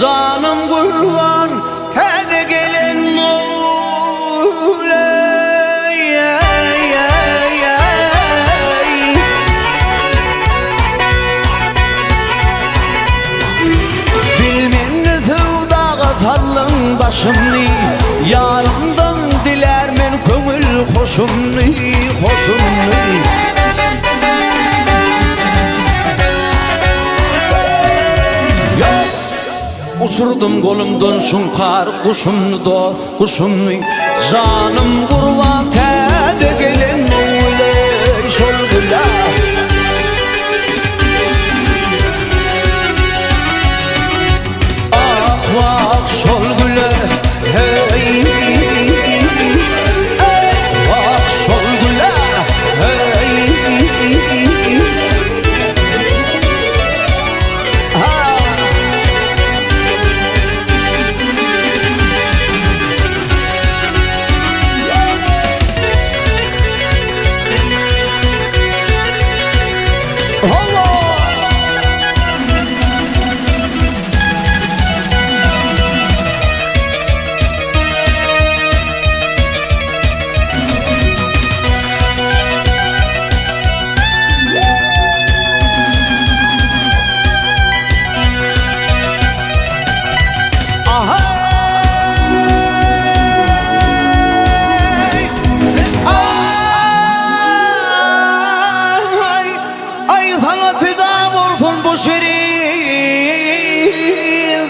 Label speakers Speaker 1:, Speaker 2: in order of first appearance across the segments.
Speaker 1: Canım kurban hadi gelin bilmeni sevdağa tarlın başımni yarımdan diler men köngül hoşumni uçurdum kolumdan şunkar kuşumnu dost kuşumnu canım kurban tede gelin öyle şolgula ah vak şolgula hey vak şolgula hey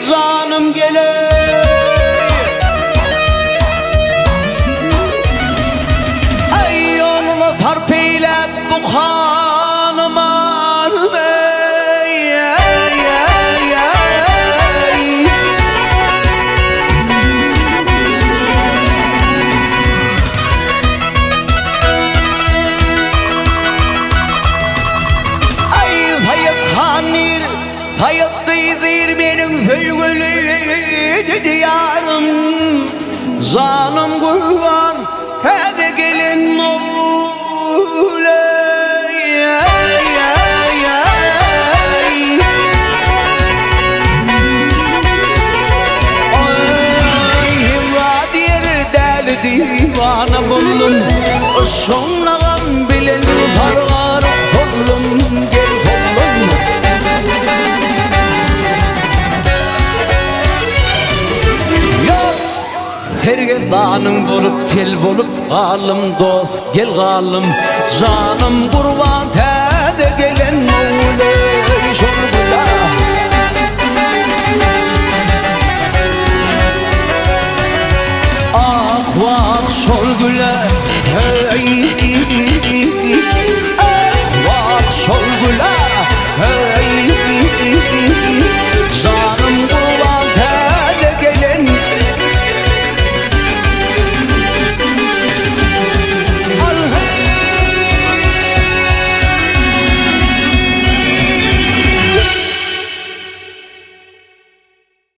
Speaker 1: canım gelir ay yolunu sarp eyle bu kanıma ay hayat hanir hayat kıydır benim sevgili diyarım canım kurban hadi gelin öyle himrat yer deli divana buldum sonrağım bilen sargar oldum gel oldum Fergedanın bolup tel bolup kalım dost gel kalım canım kurban tede gel